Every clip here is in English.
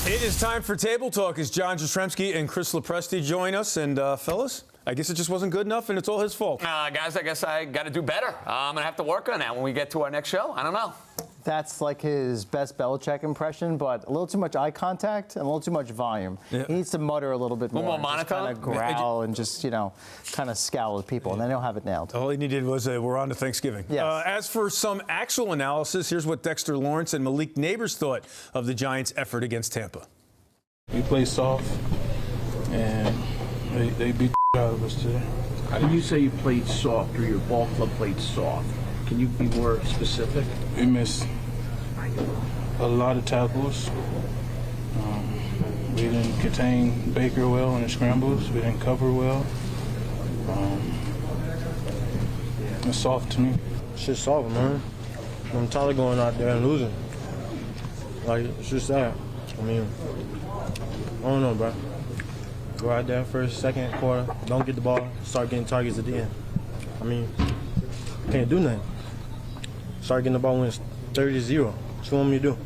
It is time for Table Talk as John Jastremski and Chris Lopresti join us. And, fellas, I guess it just wasn't good enough, and it's all his fault. Guys, I guess I got to do better. I'm going to have to work on that when we get to our next show. I don't know. That's like his best Belichick impression, but a little too much eye contact and a little too much volume. Yeah. He needs to mutter a little bit more. More monotone? Kind of growl and just, kind of scowl at people, and then he'll have it nailed. All he needed was we're on to Thanksgiving. Yes. As for some actual analysis, here's what Dexter Lawrence and Malik Nabers thought of the Giants' effort against Tampa. We played soft, and they beat the out of us today. When you say you played soft or your ball club played soft, can you be more specific? We missed a lot of tackles. We didn't contain Baker well in the scrambles. We didn't cover well. It's soft to me. Shit's soft, man. I'm tired of going out there and losing. Like, it's just that. I mean, I don't know, bro. Go out there first, second quarter, don't get the ball, start getting targets at the end. I mean, can't do nothing. Start getting the ball when it's 30-0. What you want me to do?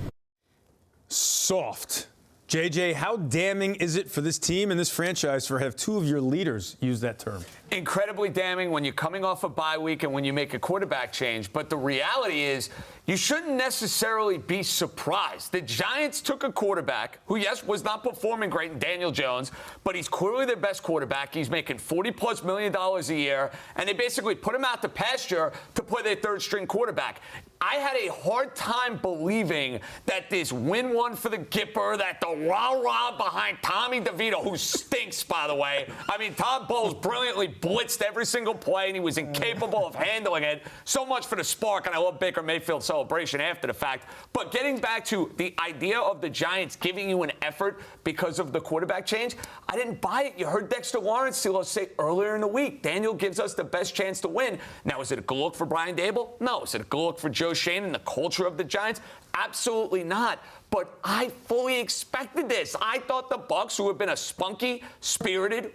Soft. JJ, how damning is it for this team and this franchise for have two of your leaders use that term? Incredibly damning when you're coming off a bye week and when you make a quarterback change. But the reality is you shouldn't necessarily be surprised. The Giants took a quarterback who, yes, was not performing great in Daniel Jones, but he's clearly their best quarterback. He's making $40+ million a year, and they basically put him out to pasture to play their third-string quarterback. I had a hard time believing that this win one for the Gipper, that the rah-rah behind Tommy DeVito, who stinks, by the way. I mean, Todd Bowles brilliantly blitzed every single play, and he was incapable of handling it. So much for the spark, and I love Baker Mayfield's celebration after the fact. But getting back to the idea of the Giants giving you an effort because of the quarterback change, I didn't buy it. You heard Dexter Lawrence say earlier in the week, Daniel gives us the best chance to win. Now, is it a good look for Brian Daboll? No. Is it a good look for Joe Shane and the culture of the Giants? Absolutely not. But I fully expected this. I thought the Bucs, who have been a spunky, spirited,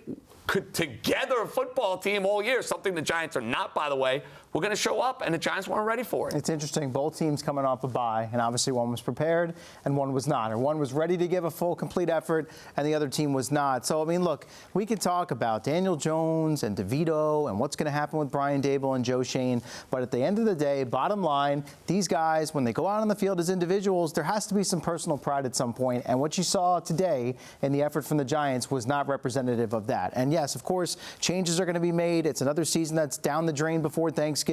together football team all year, something the Giants are not, by the way, we're going to show up, and the Giants weren't ready for it. It's interesting. Both teams coming off a bye, and obviously one was prepared and one was not. Or one was ready to give a full, complete effort, and the other team was not. So, I mean, look, we could talk about Daniel Jones and DeVito and what's going to happen with Brian Daboll and Joe Shane, but at the end of the day, bottom line, these guys, when they go out on the field as individuals, there has to be some personal pride at some point, and what you saw today in the effort from the Giants was not representative of that. And yes, of course, changes are going to be made. It's another season that's down the drain before Thanksgiving,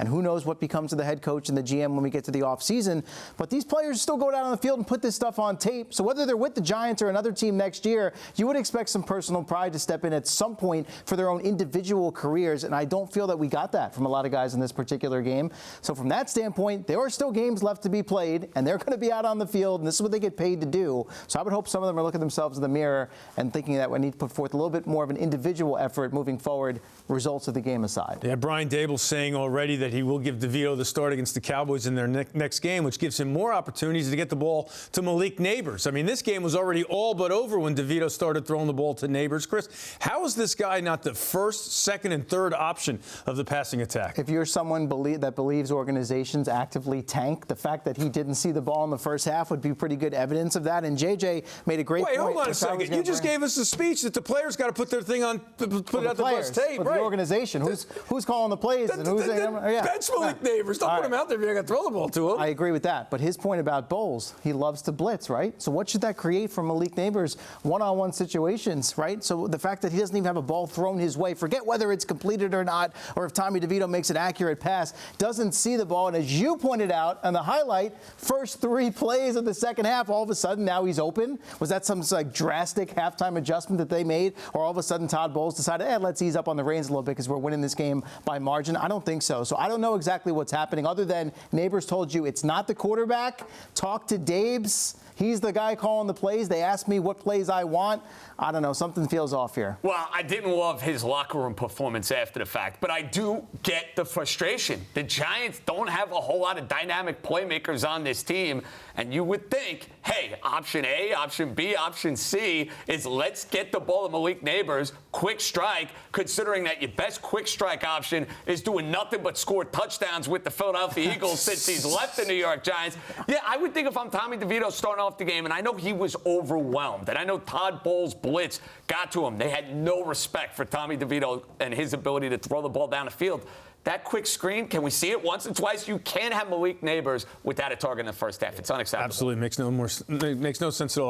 and who knows what becomes of the head coach and the GM when we get to the offseason. But these players still go down on the field and put this stuff on tape. So whether they're with the Giants or another team next year, you would expect some personal pride to step in at some point for their own individual careers. And I don't feel that we got that from a lot of guys in this particular game. So from that standpoint, there are still games left to be played, and they're going to be out on the field, and this is what they get paid to do. So I would hope some of them are looking at themselves in the mirror and thinking that we need to put forth a little bit more of an individual effort moving forward, results of the game aside. Yeah, Brian Daboll saying already that he will give DeVito the start against the Cowboys in their next game, which gives him more opportunities to get the ball to Malik Nabers. I mean, this game was already all but over when DeVito started throwing the ball to Nabers. Chris, how is this guy not the first, second, and third option of the passing attack? If you're someone that believes organizations actively tank, the fact that he didn't see the ball in the first half would be pretty good evidence of that. And JJ made a great point. Wait, hold on a second. You just gave us a speech that the players got to put their thing on, put it out the bus tape, right? The organization. Who's calling the plays? And who's bench Malik Nabers. Don't put him out there if you're going to throw the ball to him. I agree with that. But his point about Bowles, he loves to blitz, right? So what should that create for Malik Nabers? One-on-one situations, right? So the fact that he doesn't even have a ball thrown his way, forget whether it's completed or not, or if Tommy DeVito makes an accurate pass, doesn't see the ball. And as you pointed out on the highlight, first 3 plays of the second half, all of a sudden now he's open. Was that some like drastic halftime adjustment that they made? Or all of a sudden Todd Bowles decided, let's ease up on the reins a little bit because we're winning this game by margin? I don't think so. So I don't know exactly what's happening other than Nabers told you it's not the quarterback. Talk to Dabes. He's the guy calling the plays. They asked me what plays I want. I don't know. Something feels off here. Well, I didn't love his locker room performance after the fact, but I do get the frustration. The Giants don't have a whole lot of dynamic playmakers on this team, And you would think, hey, option A, option B, option C is let's get the ball to Malik Nabers, quick strike, considering that your best quick strike option is doing nothing but score touchdowns with the Philadelphia Eagles since he's left the New York Giants. Yeah, I would think if I'm Tommy DeVito starting off the game, and I know he was overwhelmed, and I know Todd Bowles' blitz got to him. They had no respect for Tommy DeVito and his ability to throw the ball down the field. That quick screen, can we see it once and twice? You can't have Malik Nabers without a target in the first half. It's unacceptable. Absolutely makes no sense at all.